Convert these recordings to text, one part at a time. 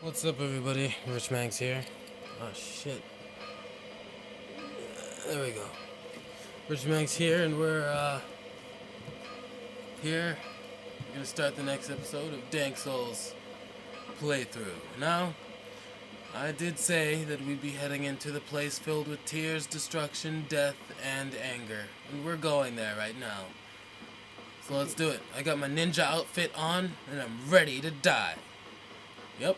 What's up, everybody? Rich Manx here. Oh shit! There we go. Rich Manx here, and we're here. We're gonna start the next episode of Dank Souls playthrough. Now, I did say that we'd be heading into the place filled with tears, destruction, death, and anger, and we're going there right now. So let's do it. I got my ninja outfit on, and I'm ready to die. Yep,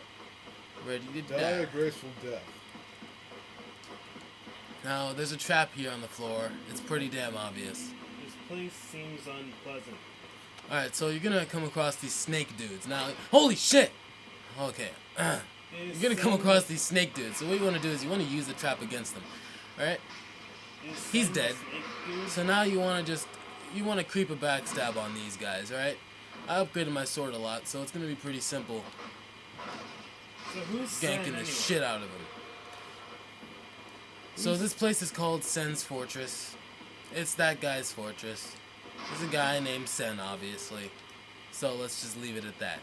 ready to Die die. a graceful death. Now, there's a trap here on the floor. It's pretty damn obvious. This place seems unpleasant. Alright, so you're gonna come across these snake dudes. Now, holy shit! Okay. You're gonna come across these snake dudes. So what you wanna do is you wanna use the trap against them. Alright? He's dead. So now you wanna creep a backstab on these guys, alright? I upgraded my sword a lot, so it's gonna be pretty simple So who's ganking the shit out of them. So this place is called Sen's Fortress. It's that guy's fortress. There's a guy named Sen, obviously. So let's just leave it at that.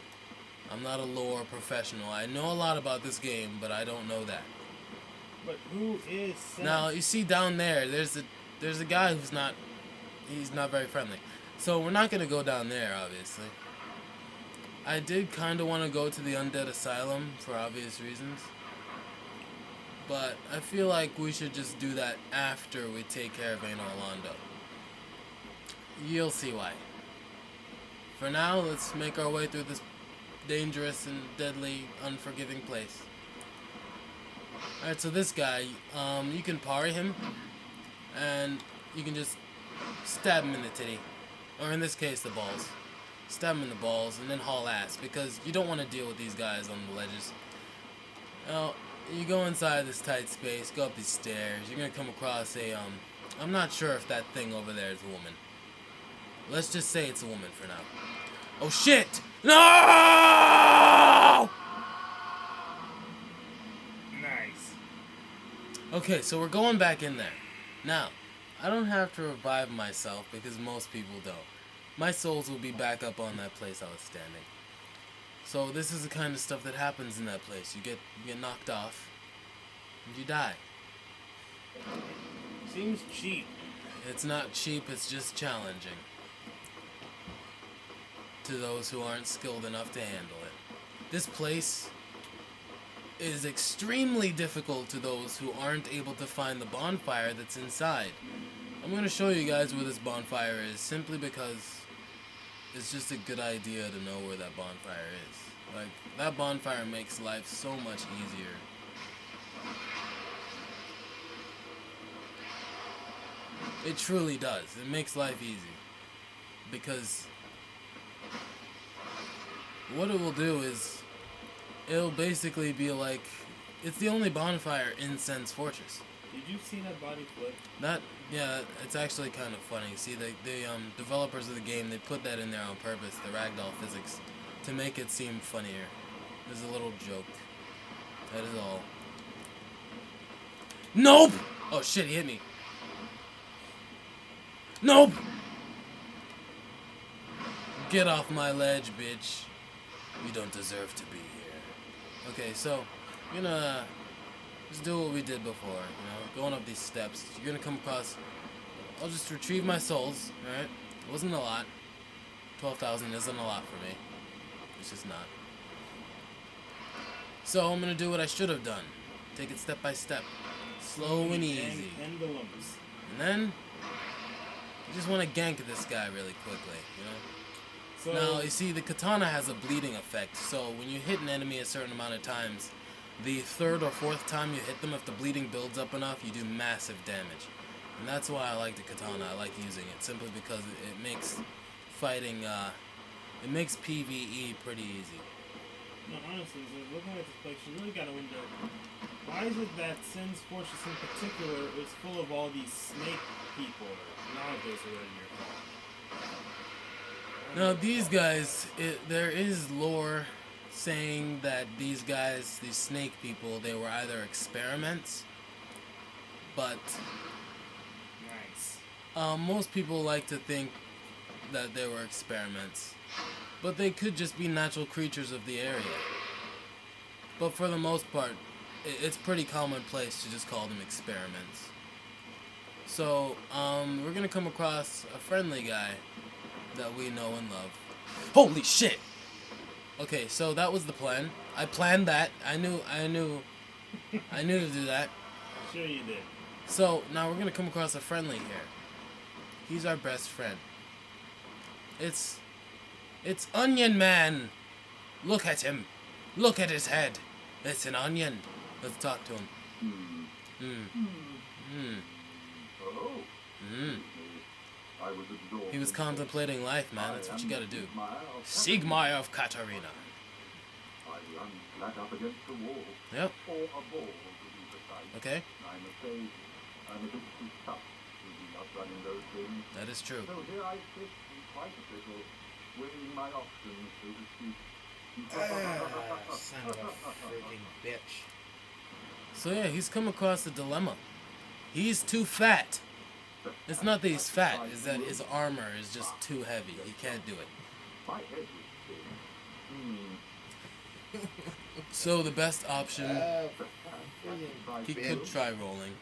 I'm not a lore professional. I know a lot about this game, but I don't know that. But who is Sen? Now you see down there, there's a guy who's not very friendly. So we're not gonna go down there, obviously. I did kind of want to go to the Undead Asylum for obvious reasons. But I feel like we should just do that after we take care of Aino Orlando. You'll see why. For now, let's make our way through this dangerous and deadly, unforgiving place. Alright, so this guy, you can parry him, and you can just stab him in the titty. Or in this case, the balls. Stab him in the balls, and then haul ass, because you don't want to deal with these guys on the ledges. Now, you go inside this tight space, go up these stairs, you're gonna come across a, I'm not sure if that thing over there is a woman. Let's just say it's a woman for now. Oh shit! No! Nice. Okay, so we're going back in there. Now, I don't have to revive myself because most people don't. My souls will be back up on that place I was standing. So this is the kind of stuff that happens in that place. You get knocked off, and you die. Seems cheap. It's not cheap, it's just challenging. To those who aren't skilled enough to handle it. This place is extremely difficult to those who aren't able to find the bonfire that's inside. I'm going to show you guys where this bonfire is, simply because it's just a good idea to know where that bonfire is. Like, that bonfire makes life so much easier. It truly does. It makes life easy. Because what it will do is, it'll basically be like, it's the only bonfire in Sen's Fortress. Did you see that body flip? Yeah, it's actually kind of funny. See, the developers of the game, they put that in there on purpose, the ragdoll physics, to make it seem funnier. There's a little joke. That is all. Nope! Oh shit, he hit me. Nope! Get off my ledge, bitch. You don't deserve to be here. Okay, so, we're gonna just do what we did before, you know, going up these steps. You're gonna come across, I'll just retrieve my souls, alright? It wasn't a lot. 12,000 isn't a lot for me. It's just not. So I'm gonna do what I should have done. Take it step by step. Slow and easy. Pendulums. And then, you just want to gank this guy really quickly, you know? So, Now, you see, the katana has a bleeding effect, so when you hit an enemy a certain amount of times, the third or fourth time you hit them, if the bleeding builds up enough, you do massive damage. And that's why I like the katana. I like using it, simply because it makes fighting, it makes PvE pretty easy. no, honestly, so looking at this place, you really gotta wonder, why is it that Sen's Fortress in particular is full of all these snake people, or nagas, or whatever you're called? Now, these guys, there is lore saying that these guys, these snake people, they were either experiments, but Nice. most people like to think that they were experiments, but they could just be natural creatures of the area. But for the most part, it's pretty commonplace to just call them experiments. So, we're gonna come across a friendly guy that we know and love. Holy shit! Okay, so that was the plan. I planned that. I knew to do that. Sure you did. So, now we're gonna come across a friendly here. He's our best friend. It's Onion Man! Look at him! Look at his head! It's an onion! Let's talk to him. He was contemplating life, man. That's what you gotta do. Sigmar of Katarina. Yep. Okay. That is true. So here I sit in quite a pickle, weighing my options, so to speak. Son of a freaking bitch. So yeah, he's come across a dilemma. He's too fat. It's not that he's fat, it's that his armor is just too heavy. He can't do it. My head is thin. So the best option, Freaking he bitch. could try rolling.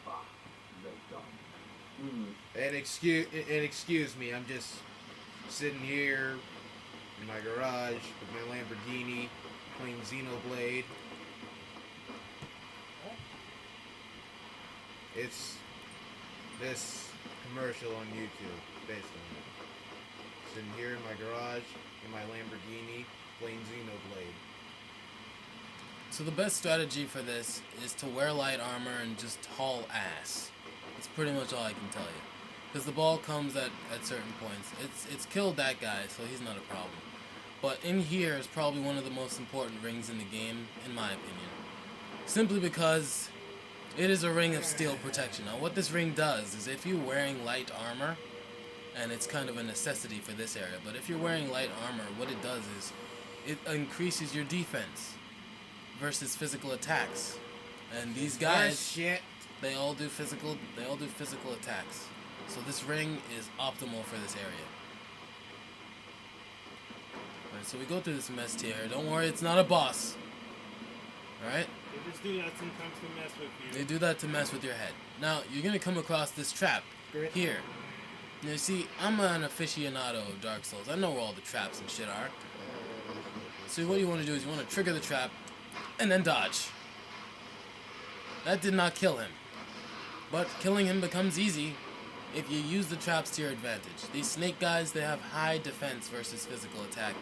And excuse me, I'm just sitting here in my garage with my Lamborghini playing Xenoblade. It's this commercial on YouTube, based on it. Sitting here in my garage in my Lamborghini playing Xenoblade. So the best strategy for this is to wear light armor and just haul ass. That's pretty much all I can tell you. Because the ball comes at certain points. It's killed that guy, so he's not a problem. But in here is probably one of the most important rings in the game, in my opinion. Simply because it is a ring of steel protection. Now what this ring does is if you're wearing light armor, and it's kind of a necessity for this area, but if you're wearing light armor, what it does is it increases your defense versus physical attacks. And these guys, shit. they all do physical attacks. So this ring is optimal for this area. Alright, so we go through this mess here. Don't worry, it's not a boss. Alright? They just do that sometimes to mess with you. They do that to mess with your head. Now, you're gonna come across this trap here. Now, you see, I'm an aficionado of Dark Souls. I know where all the traps and shit are. So what you want to do is you want to trigger the trap and then dodge. That did not kill him. But killing him becomes easy if you use the traps to your advantage. These snake guys, they have high defense versus physical attack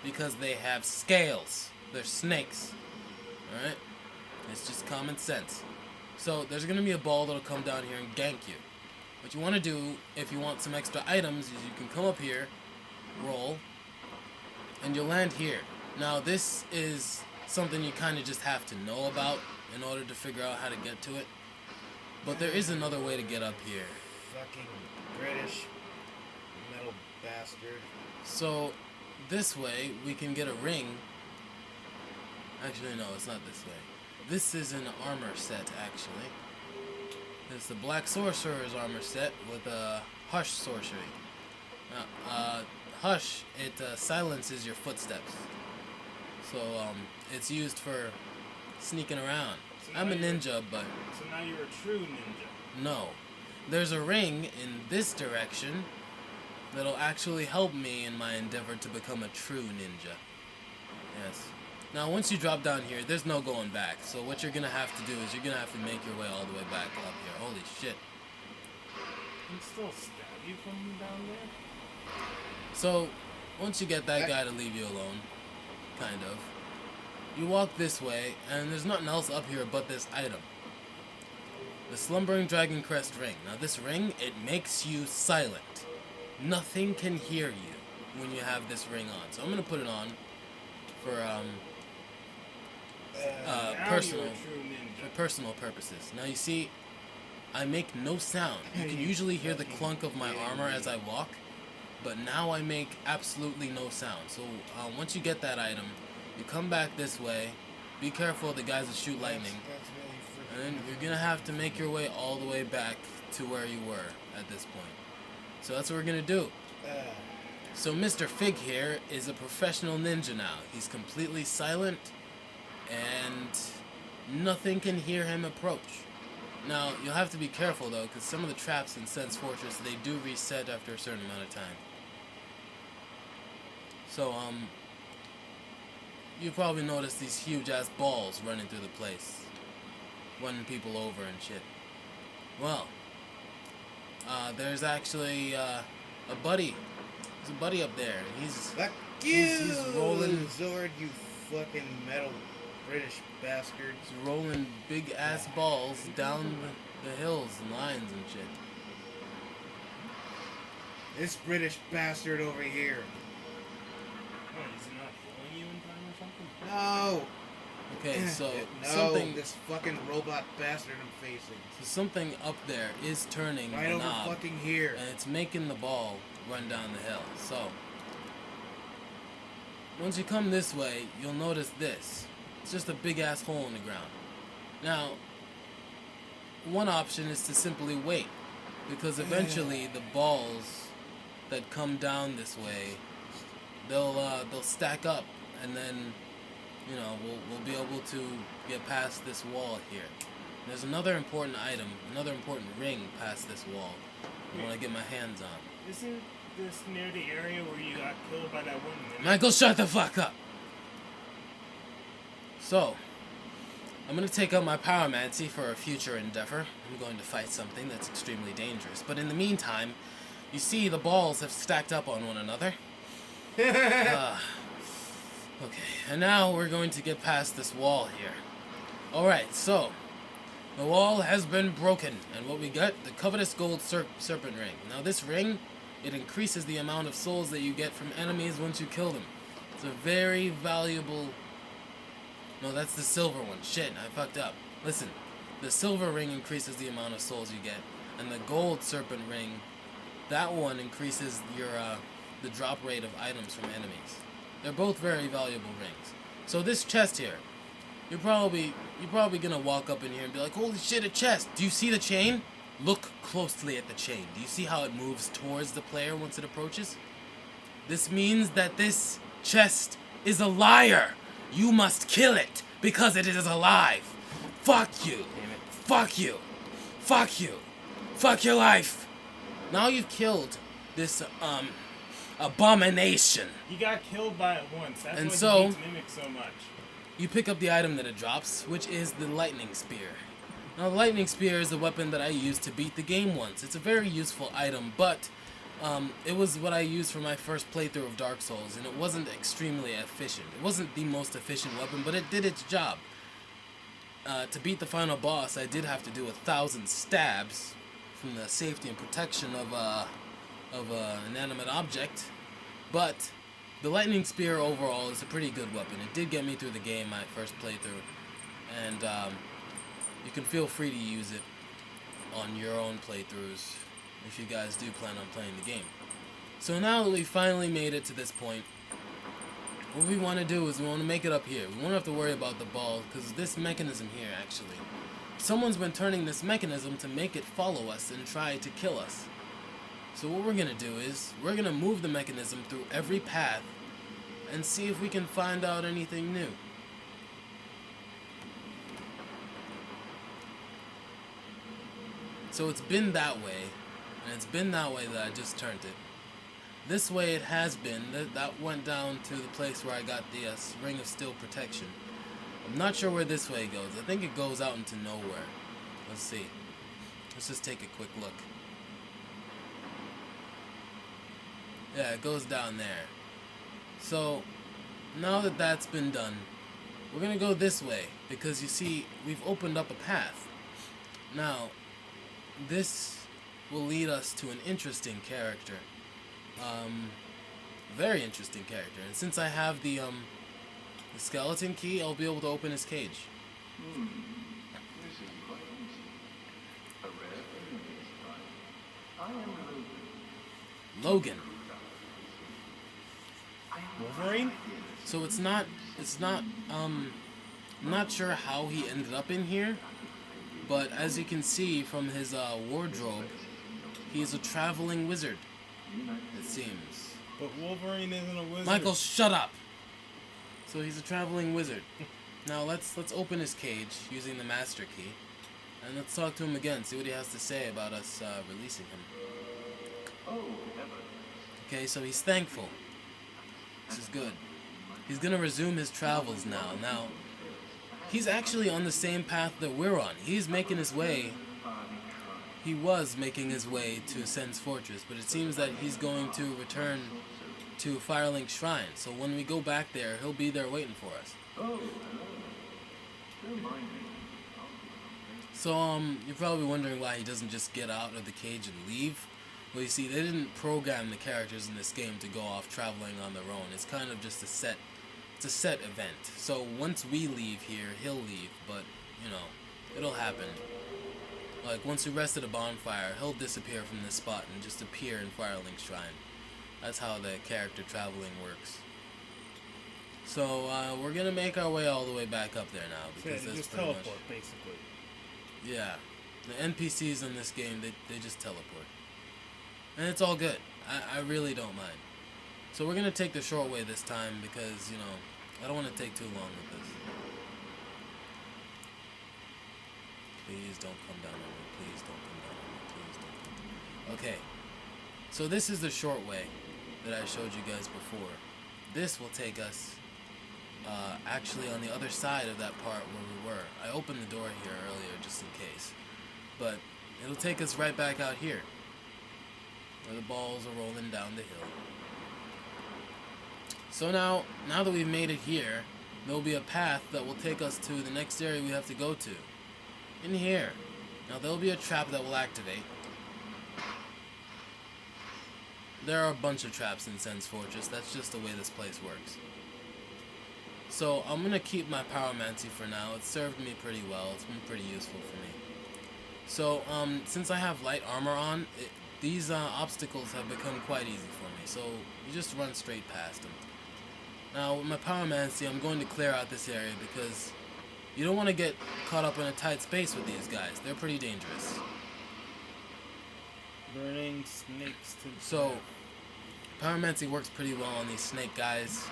because they have scales. They're snakes. Alright? It's just common sense. So there's going to be a ball that'll come down here and gank you. What you want to do, if you want some extra items, is you can come up here, roll, and you'll land here. Now this is something you kind of just have to know about in order to figure out how to get to it. But there is another way to get up here. Fucking British metal bastard. So this way we can get a ring. Actually no, it's not this way. This is an armor set actually. It's the Black Sorcerer's armor set with Hush sorcery. Hush, it silences your footsteps. So it's used for sneaking around. So I'm a now you're- ninja, but So now you're a true ninja. no. There's a ring in this direction that'll actually help me in my endeavor to become a true ninja. Yes. Now, once you drop down here, there's no going back. So what you're going to have to do is you're going to have to make your way all the way back up here. Holy shit. Can still stab you from down there? So, once you get that guy to leave you alone, kind of, you walk this way, and there's nothing else up here but this item. The Slumbering Dragon Crest ring. Now, this ring, it makes you silent. Nothing can hear you when you have this ring on. So I'm going to put it on for Now personal you're a true ninja. for personal purposes. Now you see, I make no sound. You can usually hear the clunk of my armor as I walk, but now I make absolutely no sound. So once you get that item, you come back this way. Be careful of the guys that shoot lightning, That's really freaking. and then you're gonna have to make your way all the way back to where you were at this point. So that's what we're gonna do. So Mr. Fig here is a professional ninja now. He's completely silent, and nothing can hear him approach. Now, you'll have to be careful though, because some of the traps in Sense Fortress, they do reset after a certain amount of time. So, you probably notice these huge ass balls running through the place, running people over and shit. Well, there's actually a buddy. There's a buddy up there. Fuck you, he's rolling. Zord, you fucking metal British bastard. He's rolling big ass balls down the hills and lines and shit. This British bastard over here. Oh, is he not killing you in time or something? No. Okay, so No, something, this fucking robot bastard I'm facing. so something up there is turning Right the over knob, fucking here. and it's making the ball run down the hill. So once you come this way, you'll notice this. It's just a big ass hole in the ground. Now, one option is to simply wait, because eventually the balls that come down this way, they'll stack up, and then we'll be able to get past this wall here. There's another important item, another important ring past this wall I want to get my hands on. Isn't this near the area where you got killed by that one mimic? Michael, shut the fuck up! So, I'm going to take up my pyromancy for a future endeavor. I'm going to fight something that's extremely dangerous. But in the meantime, you see the balls have stacked up on one another. Okay, and now we're going to get past this wall here. Alright, so, the wall has been broken, and what we got? The covetous gold serpent ring. Now this ring, it increases the amount of souls that you get from enemies once you kill them. It's a very valuable... No, that's the silver one. Shit, I fucked up. Listen, the silver ring increases the amount of souls you get, and the gold serpent ring, that one increases your the drop rate of items from enemies. They're both very valuable rings. So this chest here, you're probably gonna walk up in here and be like, holy shit, a chest! Do you see the chain? Look closely at the chain. Do you see how it moves towards the player once it approaches? This means that this chest is a liar. You must kill it because it is alive. Fuck you. Damn it. Fuck you. Fuck you. Fuck your life. Now you've killed this abomination. He got killed by it once. That's And why so- he hates mimics so much. You pick up the item that it drops, which is the lightning spear. Now, the lightning spear is a weapon that I used to beat the game once. It's a very useful item, but it was what I used for my first playthrough of Dark Souls, and it wasn't extremely efficient. It wasn't the most efficient weapon, but it did its job. To beat the final boss, I did have to do 1,000 stabs from the safety and protection of an inanimate object, but the lightning spear overall is a pretty good weapon. It did get me through the game my first playthrough, and you can feel free to use it on your own playthroughs if you guys do plan on playing the game. So now that we finally made it to this point, what we want to do is we want to make it up here. We won't have to worry about the ball, because this mechanism here, actually, someone's been turning this mechanism to make it follow us and try to kill us. So what we're going to do is, we're going to move the mechanism through every path and see if we can find out anything new. So it's been that way, and it's been that way that I just turned it. This way it has been. That went down to the place where I got the Ring of Steel Protection. I'm not sure where this way goes. I think it goes out into nowhere. Let's see. Let's just take a quick look. Yeah, it goes down there. So, now that that's been done, we're going to go this way, because you see, we've opened up a path. Now, this will lead us to an interesting character. Very interesting character. And since I have the skeleton key, I'll be able to open his cage. This is quite easy. A rare thing this time. I am Logan. Wolverine? So it's not, I'm not sure how he ended up in here, but as you can see from his wardrobe, he is a traveling wizard, it seems. But Wolverine isn't a wizard. Michael, shut up! So he's a traveling wizard. Now let's open his cage using the master key, and let's talk to him again. See what he has to say about us releasing him. Oh, heavens. Okay, so he's thankful. This is good. He's gonna resume his travels now. Now, he's actually on the same path that we're on. He's making his way. He was making his way to Sen's Fortress, but it seems that he's going to return to Firelink Shrine. So when we go back there, he'll be there waiting for us. Oh, hello. Don't mind me. So, you're probably wondering why he doesn't just get out of the cage and leave. Well, you see, they didn't program the characters in this game to go off traveling on their own. It's kind of just it's a set event. So once we leave here, he'll leave, but, you know, it'll happen. Like, once we rest at a bonfire, he'll disappear from this spot and just appear in Firelink Shrine. That's how the character traveling works. So, we're gonna make our way all the way back up there now, So because you that's just pretty teleport, much... basically. Yeah. The NPCs in this game, they just teleport. And it's all good. I really don't mind. So we're gonna take the short way this time because, you know, I don't want to take too long with this. Please don't come down on me. Please don't come down on me. Please don't. Okay. So this is the short way that I showed you guys before. This will take us actually on the other side of that part where we were. I opened the door here earlier just in case. But it'll take us right back out here, where the balls are rolling down the hill. So now that we've made it here, there'll be a path that will take us to the next area we have to go to. In here. Now there'll be a trap that will activate. There are a bunch of traps in Sen's Fortress. That's just the way this place works. So I'm gonna keep my Pyromancy for now. It's served me pretty well. It's been pretty useful for me. So since I have light armor on, these obstacles have become quite easy for me. So you just run straight past them. Now with my Pyromancy, I'm going to clear out this area because you don't want to get caught up in a tight space with these guys. They're pretty dangerous. Burning snakes to So Pyromancy works pretty well on these snake guys.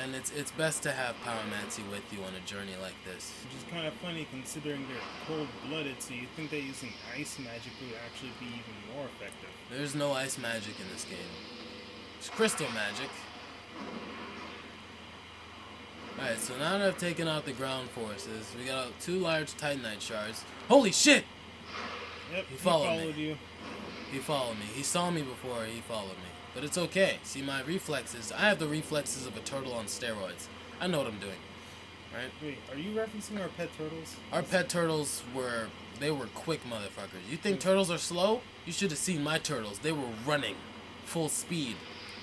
And it's best to have Pyromancy with you on a journey like this. Which is kind of funny considering they're cold-blooded, so you think that using ice magic would actually be even more effective. There's no ice magic in this game. It's crystal magic. Alright, so now that I've taken out the ground forces, we got 2 large Titanite shards. Holy shit! Yep, He followed me. you. He followed me. He saw me before he followed me. But it's okay. See, my reflexes, I have the reflexes of a turtle on steroids. I know what I'm doing. Right? Wait, are you referencing our pet turtles? Our pet turtles were quick motherfuckers. You think turtles are slow? You should have seen my turtles. They were running full speed.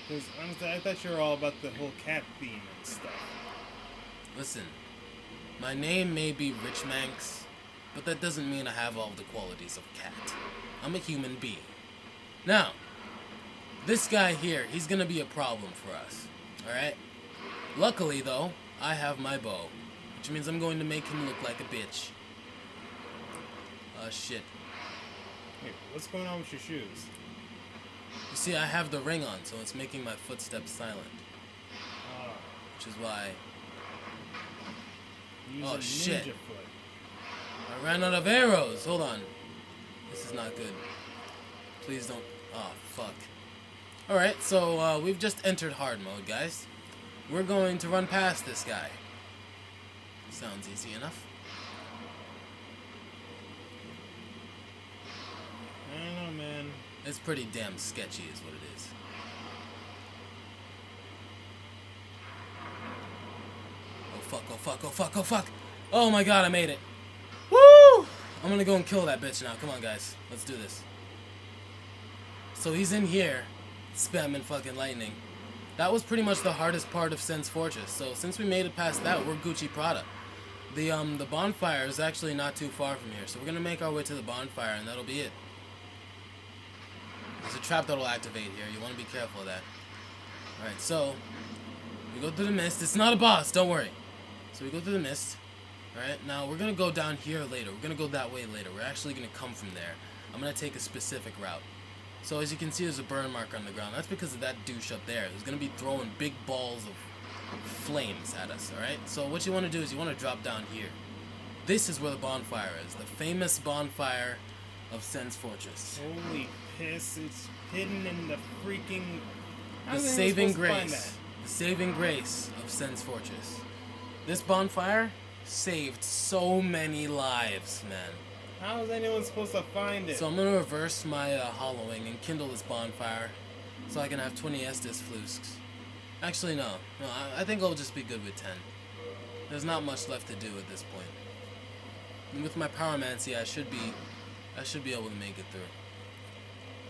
Because honestly, I thought you were all about the whole cat theme and stuff. Listen, my name may be Rich Manx, but that doesn't mean I have all the qualities of a cat. I'm a human being. Now, this guy here, he's gonna be a problem for us. Alright? Luckily, though, I have my bow, which means I'm going to make him look like a bitch. Shit. Wait, what's going on with your shoes? You see, I have the ring on, so it's making my footsteps silent. Ah, Which is why use Oh, a shit. ninja foot. I ran out of arrows. Hold on. This is not good. Please don't. Oh, fuck. Alright, so we've just entered hard mode, guys. We're going to run past this guy. Sounds easy enough. I don't know, man. It's pretty damn sketchy is what it is. Oh fuck, oh fuck, oh fuck, oh fuck! Oh my god, I made it! Woo! I'm gonna go and kill that bitch now. Come on, guys. Let's do this. So he's in here, spamming fucking lightning. That was pretty much the hardest part of Sen's Fortress. So since we made it past that, we're Gucci Prada. The bonfire is actually not too far from here, so we're gonna make our way to the bonfire, and that'll be it. There's a trap that'll activate here. You want to be careful of that. Alright, so we go through the mist. It's not a boss, don't worry. So we go through the mist. Alright, now we're gonna go down here later. We're gonna go that way later. We're actually gonna come from there. I'm gonna take a specific route. So as you can see, there's a burn mark on the ground. That's because of that douche up there. He's gonna be throwing big balls of flames at us, alright? So what you want to do is you want to drop down here. This is where the bonfire is. The famous bonfire of Sen's Fortress. Holy piss, it's hidden in the freaking... The How's anyone saving supposed to find grace. The saving grace of Sen's Fortress. This bonfire saved so many lives, man. that? How is anyone supposed to find it? So I'm gonna reverse my hollowing and kindle this bonfire so I can have 20 Estus flusks. Actually, no. I think I'll just be good with 10. There's not much left to do at this point. And with my pyromancy, I should be able to make it through.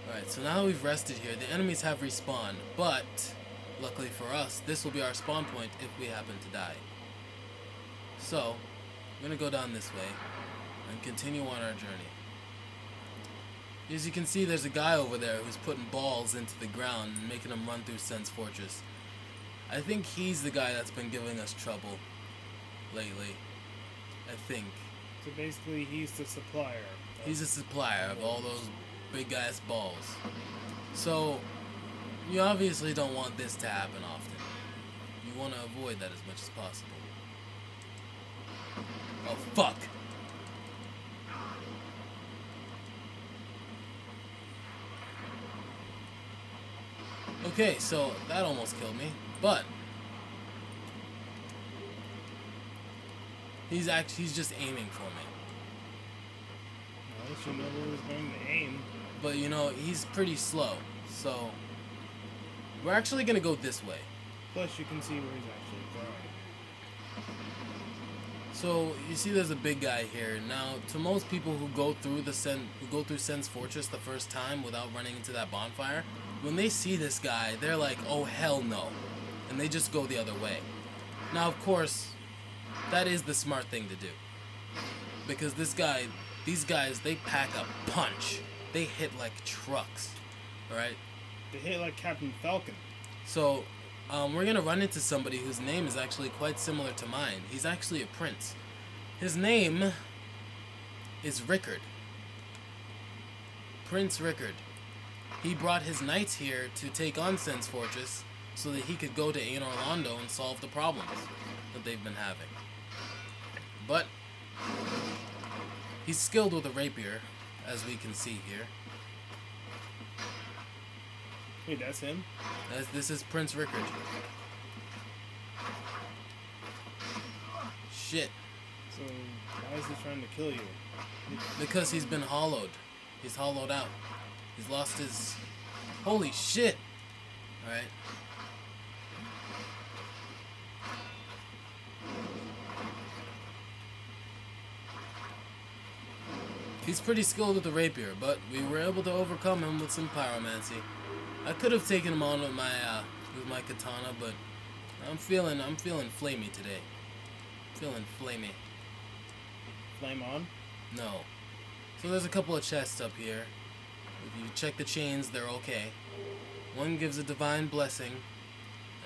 Alright, so now that we've rested here, the enemies have respawned, but luckily for us, this will be our spawn point if we happen to die. So, I'm gonna go down this way and continue on our journey. As you can see, there's a guy over there who's putting balls into the ground and making them run through Sen's Fortress. I think he's the guy that's been giving us trouble lately. I think. So basically, he's the supplier. He's a supplier of all those big ass balls. So, you obviously don't want this to happen often. You want to avoid that as much as possible. Oh, fuck! Okay, so that almost killed me, but he's just aiming for me. At least you know where he's going to aim. But you know, he's pretty slow, so we're actually gonna go this way. Plus, you can see where he's actually going. So you see, there's a big guy here. Now, to most people who go through Sen's Fortress the first time without running into that bonfire, when they see this guy, they're like, "Oh hell no," and they just go the other way. Now, of course, that is the smart thing to do, because these guys, they pack a punch. They hit like trucks, alright? They hit like Captain Falcon. So, we're gonna run into somebody whose name is actually quite similar to mine. He's actually a prince. His name is Rickard. Prince Rickard. He brought his knights here to take on Sen's Fortress so that he could go to Ain Orlando and solve the problems that they've been having. But he's skilled with a rapier, as we can see here. Wait, that's him? This is Prince Rickard. Shit. So, why is he trying to kill you? Because he's been hollowed. He's hollowed out. He's lost his... Holy shit! Alright. He's pretty skilled with the rapier, but we were able to overcome him with some pyromancy. I could have taken him on with my katana, but I'm feeling flamey today. Feeling flamey. Flame on? No. So there's a couple of chests up here. If you check the chains, they're okay. One gives a divine blessing,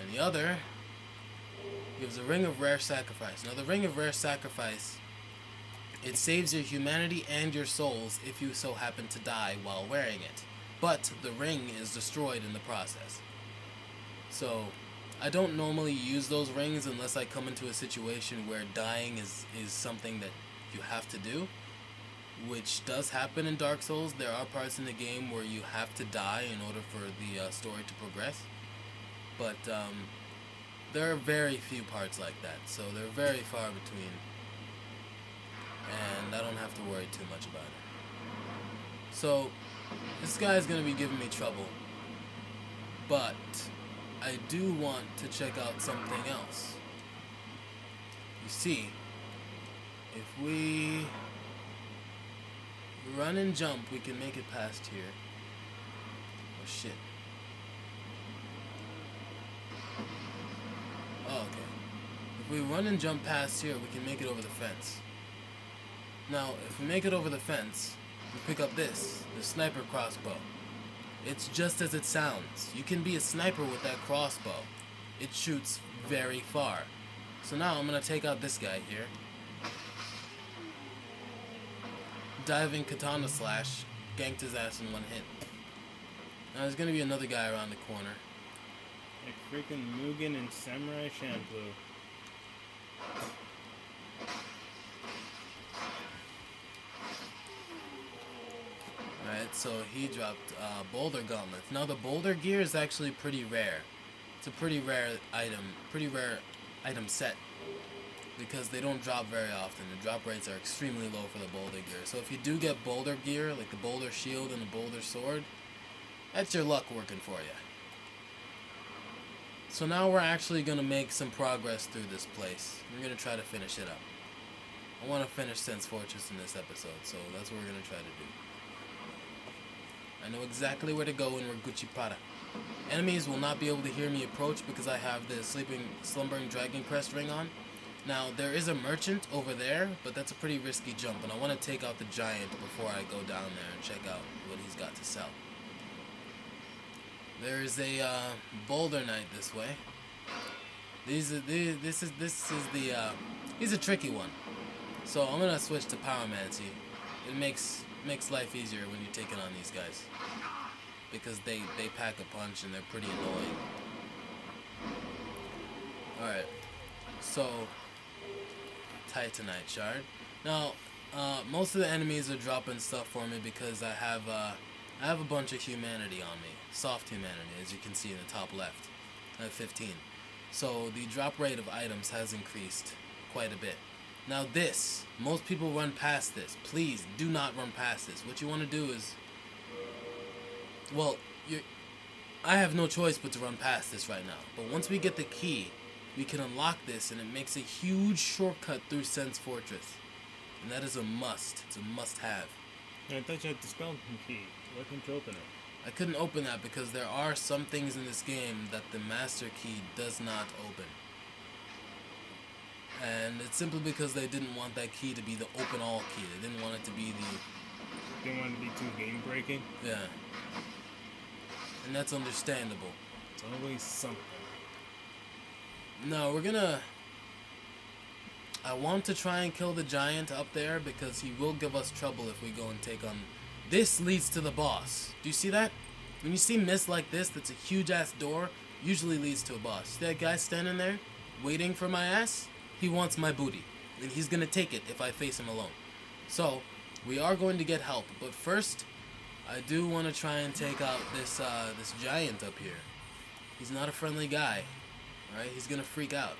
and the other gives a ring of rare sacrifice. Now the ring of rare sacrifice, it saves your humanity and your souls if you so happen to die while wearing it. But the ring is destroyed in the process. So I don't normally use those rings unless I come into a situation where dying is something that you have to do, which does happen in Dark Souls. There are parts in the game where you have to die in order for the story to progress. But there are very few parts like that, so they're very far between. And I don't have to worry too much about it. So, this guy's gonna be giving me trouble. But, I do want to check out something else. You see, if we run and jump, we can make it past here. Oh shit. Oh, okay. If we run and jump past here, we can make it over the fence. Now, if we make it over the fence, we pick up the sniper crossbow. It's just as it sounds. You can be a sniper with that crossbow. It shoots very far. So now I'm gonna take out this guy here. Diving katana slash, ganked his ass in one hit. Now there's gonna be another guy around the corner. Like freaking Mugen and Samurai Champloo. Alright, so he dropped Boulder Gauntlets. Now the Boulder gear is actually pretty rare. It's a pretty rare item set. Because they don't drop very often. The drop rates are extremely low for the Boulder gear. So if you do get Boulder gear, like the Boulder shield and the Boulder sword, that's your luck working for you. So now we're actually going to make some progress through this place. We're going to try to finish it up. I want to finish Sense Fortress in this episode, so that's what we're going to try to do. I know exactly where to go in Raguchi Pada. Enemies will not be able to hear me approach because I have the slumbering dragon crest ring on. Now, there is a merchant over there, but that's a pretty risky jump, and I want to take out the giant before I go down there and check out what he's got to sell. There is a boulder knight this way. He's a tricky one. So I'm gonna switch to Pyromancy. It makes life easier when you're taking on these guys, because they pack a punch and they're pretty annoying. All right, so Titanite shard. Now, most of the enemies are dropping stuff for me because I have a bunch of humanity on me, soft humanity, as you can see in the top left. I have 15. So the drop rate of items has increased quite a bit. Now this, most people run past this. Please do not run past this. What you want to do is, well, I have no choice but to run past this right now. But once we get the key, we can unlock this, and it makes a huge shortcut through Sense Fortress. And that is a must. It's a must-have. I thought you had the skeleton key. Why couldn't you open it? I couldn't open that because there are some things in this game that the master key does not open. And it's simply because they didn't want that key to be the open all key. They didn't want it to be the... Didn't want it to be too game breaking? Yeah. And that's understandable. It's always something. No, we're gonna... I want to try and kill the giant up there because he will give us trouble if we go and take on... This leads to the boss. Do you see that? When you see mist like this, that's a huge ass door, usually leads to a boss. See that guy standing there, waiting for my ass? He wants my booty, and he's gonna take it if I face him alone. So, we are going to get help, but first, I do want to try and take out this giant up here. He's not a friendly guy, alright? He's gonna freak out.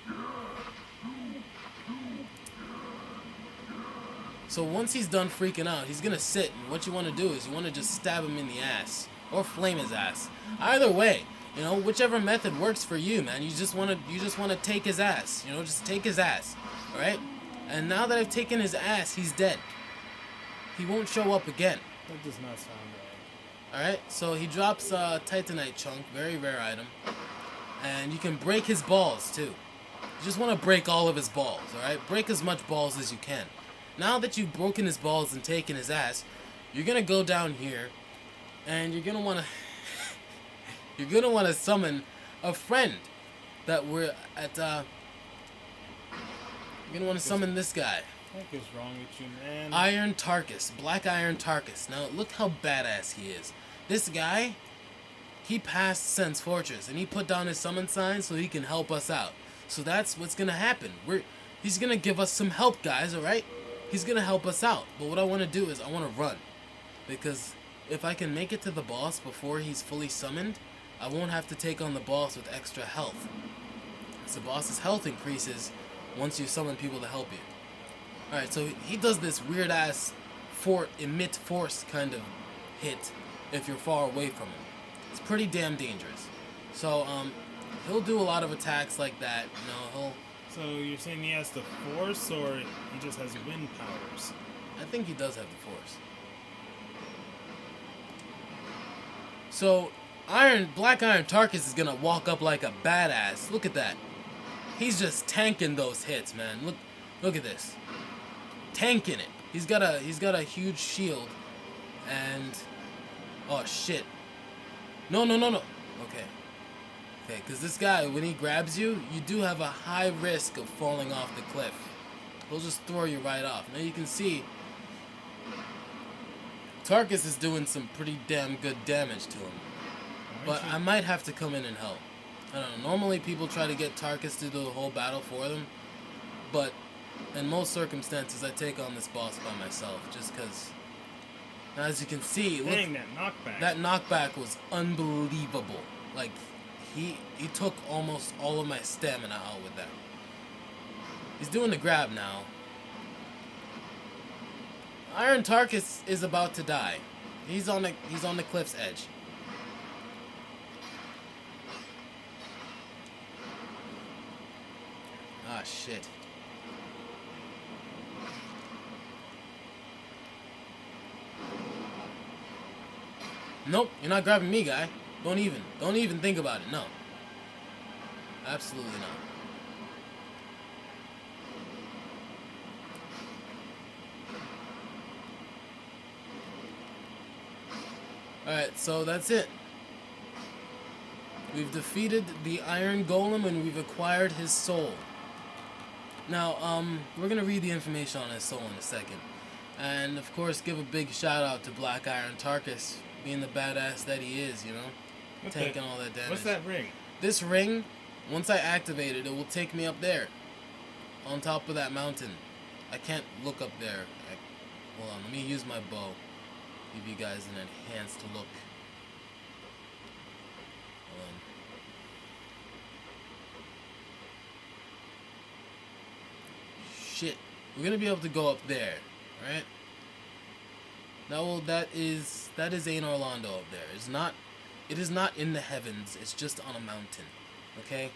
So once he's done freaking out, he's gonna sit, and what you want to do is you want to just stab him in the ass, or flame his ass. Either way, you know, whichever method works for you, man. You just want to take his ass, you know, just take his ass, all right? And now that I've taken his ass, he's dead. He won't show up again. That does not sound right. All right, so he drops a Titanite chunk, very rare item, and you can break his balls too. You just want to break all of his balls, all right? Break as much balls as you can. Now that you've broken his balls and taken his ass, you're gonna go down here, and you're gonna wanna summon a friend that we're at. You're gonna wanna summon this guy. What is wrong with you, man? Iron Tarkus, Black Iron Tarkus. Now look how badass he is. This guy, he passed Sense Fortress, and he put down his summon sign so he can help us out. So that's what's gonna happen. He's gonna give us some help, guys. All right. He's gonna help us out, but what I want to do is I want to run, because if I can make it to the boss before he's fully summoned, I won't have to take on the boss with extra health. So the boss's health increases once you summon people to help you. Alright, so he does this weird ass emit force kind of hit if you're far away from him. It's pretty damn dangerous. So he'll do a lot of attacks like that. You know, he'll... So you're saying he has the force, or he just has wind powers? I think he does have the force. So, Black Iron Tarkus is gonna walk up like a badass. Look at that. He's just tanking those hits, man. Look at this. Tanking it. He's got a huge shield, and oh shit. No. Okay. Okay, because this guy, when he grabs you, you do have a high risk of falling off the cliff. He'll just throw you right off. Now you can see Tarkus is doing some pretty damn good damage to him. But I might have to come in and help. I don't know. Normally people try to get Tarkus to do the whole battle for them, but in most circumstances I take on this boss by myself, just because. As you can see, look, Dang, that knockback. that knockback was unbelievable. Like, he took almost all of my stamina out with that. He's doing the grab now. Iron Tarkus is about to die. He's on the cliff's edge. Ah, shit. Nope, you're not grabbing me, guy. Don't even think about it. No. Absolutely not. Alright, so that's it. We've defeated the Iron Golem and we've acquired his soul. Now, we're gonna read the information on his soul in a second. And of course, give a big shout out to Black Iron Tarkus, being the badass that he is, you know? Taking all that damage. What's that ring? This ring, once I activate it, it will take me up there. On top of that mountain. I can't look up there. Hold on, let me use my bow. Give you guys an enhanced look. Hold on. Shit. We're gonna be able to go up there, right? Now, that is Ain Orlando up there. It is not in the heavens. It's just on a mountain, okay?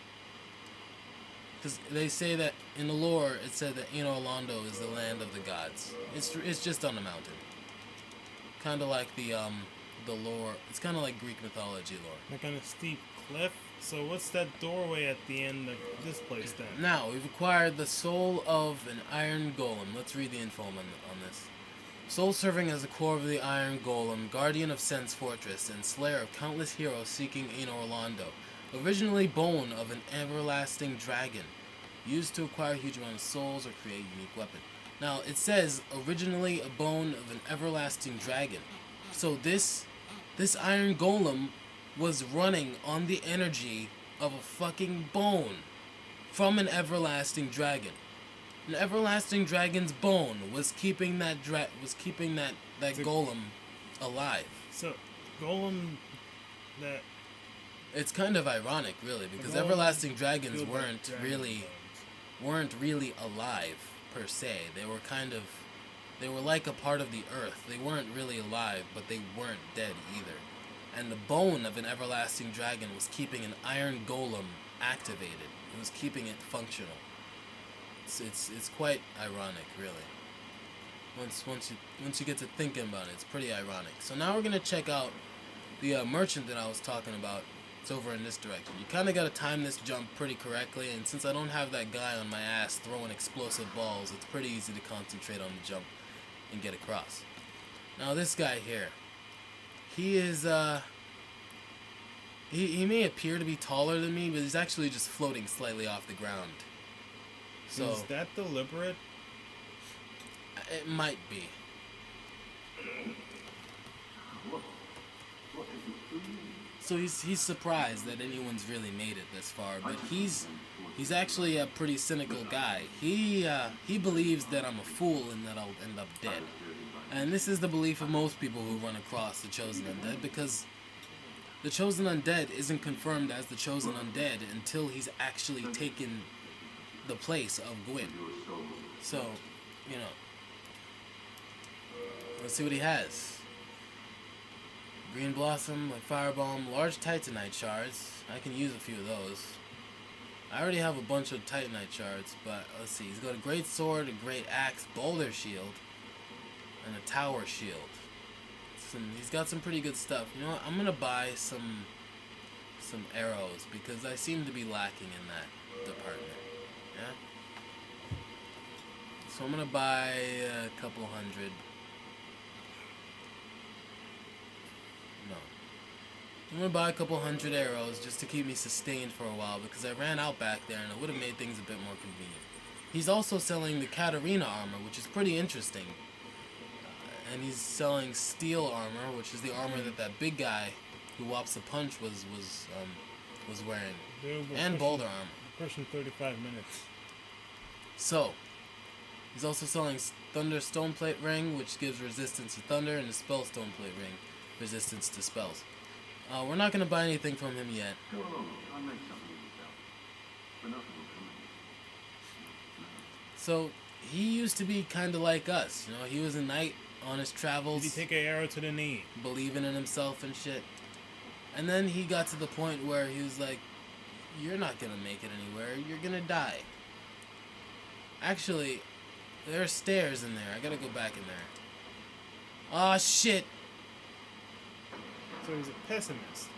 Because they say that in the lore, it said that Ain Orlando is the land of the gods. It's just on a mountain. Kind of like the lore. It's kind of like Greek mythology lore. Like on a steep cliff. So what's that doorway at the end of this place then? Now we've acquired the soul of an iron golem. Let's read the info on this. Soul serving as the core of the Iron Golem, guardian of Sen's fortress, and slayer of countless heroes seeking Ain Orlando. Originally bone of an everlasting dragon, used to acquire a huge amount of souls or create a unique weapon. Now, it says, originally a bone of an everlasting dragon. So this Iron Golem was running on the energy of a fucking bone from an everlasting dragon. An everlasting dragon's bone was keeping that golem alive. So, golem that... It's kind of ironic, really, because golem everlasting dragons built weren't dragon really alive per se. They were like a part of the earth. They weren't really alive, but they weren't dead either. And the bone of an everlasting dragon was keeping an iron golem activated. It was keeping it functional. It's quite ironic, really. Once you get to thinking about it, it's pretty ironic. So now we're gonna check out the merchant that I was talking about. It's over in this direction. You kind of got to time this jump pretty correctly, and since I don't have that guy on my ass throwing explosive balls, it's pretty easy to concentrate on the jump and get across. Now this guy here, he is he may appear to be taller than me, but he's actually just floating slightly off the ground. So is that deliberate? It might be. So he's surprised that anyone's really made it this far, but he's actually a pretty cynical guy. He believes that I'm a fool and that I'll end up dead. And this is the belief of most people who run across the Chosen Undead, because the Chosen Undead isn't confirmed as the Chosen Undead until he's actually taken the place of Gwyn. So, you know, let's see what he has. Green Blossom, like Firebomb, large Titanite shards. I can use a few of those. I already have a bunch of Titanite shards, but let's see. He's got a great sword, a great axe, boulder shield, and a tower shield. He's got some pretty good stuff. You know what? I'm gonna buy some arrows because I seem to be lacking in that department. Yeah. So I'm gonna buy a couple hundred. No. I'm gonna buy a couple hundred arrows just to keep me sustained for a while because I ran out back there and it would have made things a bit more convenient. He's also selling the Katarina armor, which is pretty interesting. And he's selling steel armor, which is the armor that big guy who whops the punch was was wearing. We're And pushing- boulder armor. Pushing 35 minutes. So, he's also selling Thunder Stoneplate Ring, which gives resistance to thunder, and a Spell Stoneplate Ring, resistance to spells. We're not going to buy anything from him yet. Go along. I'll make something of yourself. But nothing will come of it. So, he used to be kind of like us. You know, he was a knight on his travels, Did he take an arrow to the knee? believing in himself and shit. And then he got to the point where he was like, you're not going to make it anywhere. You're going to die. Actually, there are stairs in there. I got to go back in there. Aw, shit. So he's a pessimist.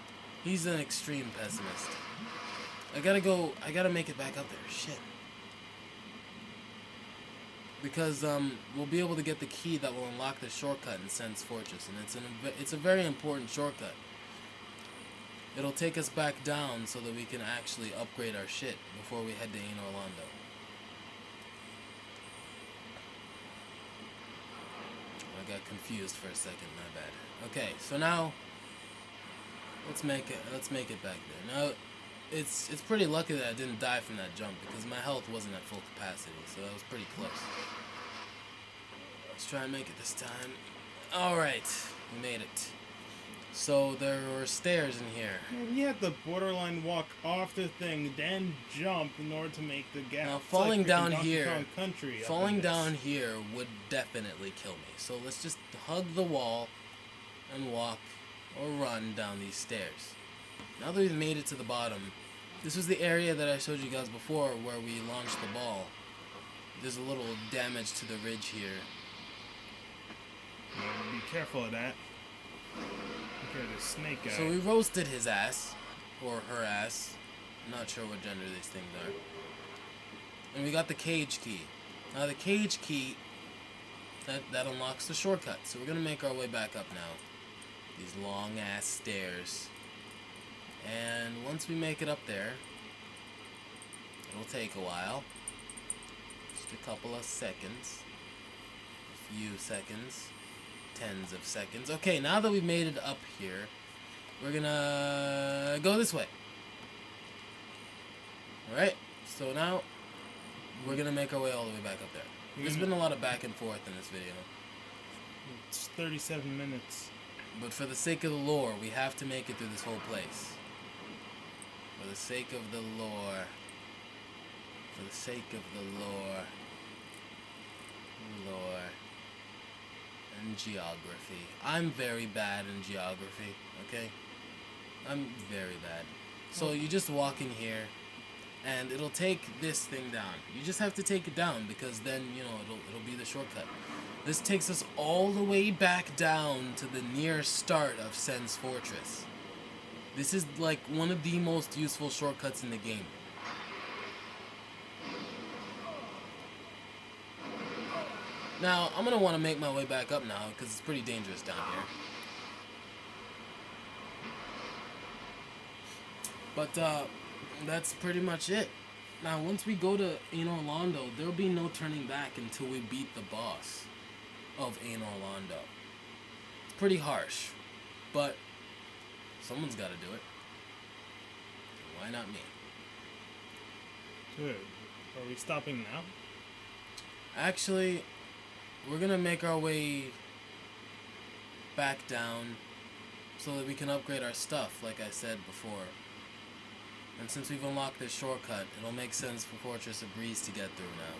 He's an extreme pessimist. I gotta make it back up there. Shit. Because we'll be able to get the key that will unlock the shortcut in Sen's Fortress, and it's a very important shortcut. It'll take us back down so that we can actually upgrade our shit before we head to Ain Orlando. I got confused for a second, my bad. Okay, so now let's make it back there. Now it's pretty lucky that I didn't die from that jump because my health wasn't at full capacity, so that was pretty close. Let's try and make it this time. Alright, we made it. So there were stairs in here. Man, you had to borderline walk off the thing, then jump in order to make the gap. Now It's falling like freaking down Donkey here, Kong Country up in falling this. down here would definitely kill me. So let's just hug the wall and walk or run down these stairs. Now that we've made it to the bottom, this was the area that I showed you guys before where we launched the ball. There's a little damage to the ridge here. Yeah, be careful of that. Okay, the snake guy. So we roasted his ass, or her ass. I'm not sure what gender these things are. And we got the cage key. Now the cage key, that unlocks the shortcut. So we're gonna make our way back up now. These long ass stairs. And once we make it up there, it'll take a while. Just a couple of seconds. A few seconds. Tens of seconds. Okay, now that we've made it up here, we're gonna go this way. Alright, so now we're gonna make our way all the way back up there. There's been a lot of back and forth in this video. It's 37 minutes. But for the sake of the lore, we have to make it through this whole place. For the sake of the lore. For the sake of the lore. Lore. And geography. I'm very bad in geography, okay? I'm very bad. So you just walk in here, and it'll take this thing down. You just have to take it down, because then, you know, it'll be the shortcut. This takes us all the way back down to the near start of Sen's Fortress. This is like one of the most useful shortcuts in the game. Now, I'm going to want to make my way back up now, because it's pretty dangerous down here. But, that's pretty much it. Now, once we go to Ain Orlando, there'll be no turning back until we beat the boss of Ain Orlando. It's pretty harsh, but someone's got to do it. Why not me? Good. Are we stopping now? Actually, we're gonna make our way back down so that we can upgrade our stuff, like I said before. And since we've unlocked this shortcut, it'll make sense for Fortress a breeze to get through now.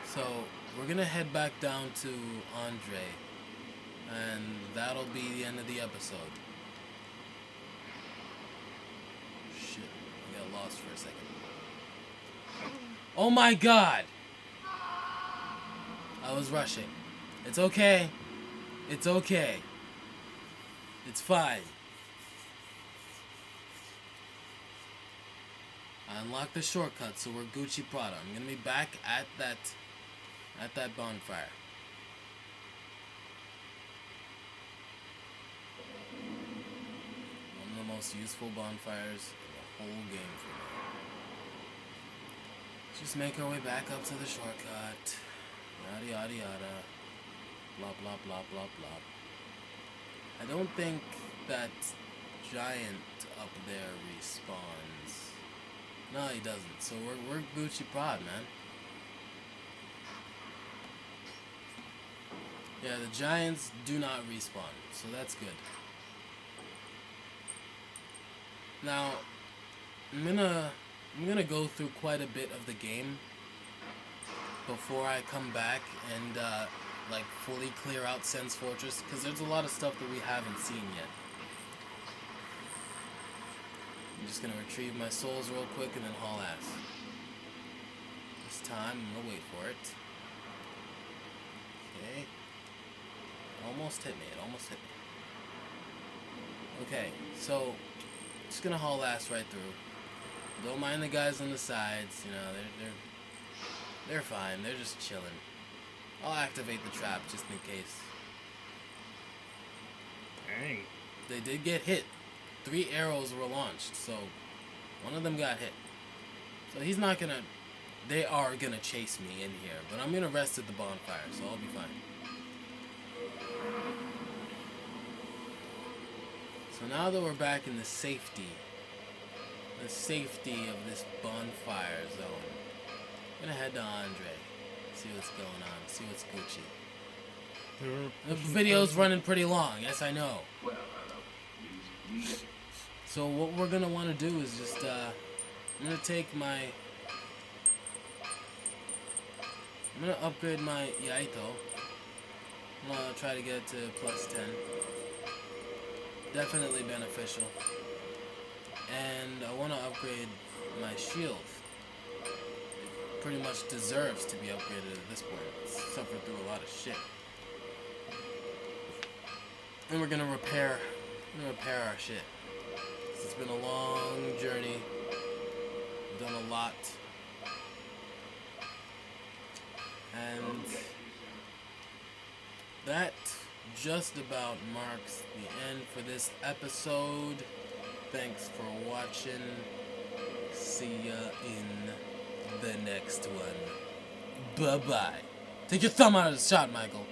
So, we're gonna head back down to Andre, and that'll be the end of the episode. Shit, I got lost for a second. Oh my god! I was rushing. It's okay. It's okay. It's fine. I unlocked the shortcut, so we're Gucci Prada. I'm gonna be back at that bonfire. One of the most useful bonfires in the whole game for me. Just make our way back up to the shortcut. Yada yada yada. Blah blah blah blah blah. I don't think that giant up there respawns. No, he doesn't. So we're Gucci Prod, man. Yeah, the giants do not respawn, so that's good. Now, I'm gonna go through quite a bit of the game before I come back and like fully clear out Sen's Fortress, because there's a lot of stuff that we haven't seen yet. I'm just gonna retrieve my souls real quick and then haul ass. This time I'm gonna wait for it. Okay. Almost hit me. It almost hit me. Okay, so just gonna haul ass right through. Don't mind the guys on the sides. You know, they're fine. They're just chilling. I'll activate the trap just in case. Dang. They did get hit. 3 arrows were launched, so one of them got hit. So he's not gonna... They are gonna chase me in here, but I'm gonna rest at the bonfire, so I'll be fine. So now that we're back in the safety of this bonfire zone, I'm gonna head to Andre, see what's going on, see what's Gucci. The video's running pretty long, yes I know. Well, please. So what we're gonna want to do is just, I'm gonna take my, I'm gonna upgrade my Yaito. I'm gonna try to get it to +10. Definitely beneficial. And I want to upgrade my shield. It pretty much deserves to be upgraded at this point. It's suffered through a lot of shit. And we're gonna repair our shit. It's been a long journey. We've done a lot. And that just about marks the end for this episode. Thanks for watching. See ya in the next one. Bye-bye. Take your thumb out of the shot, Michael.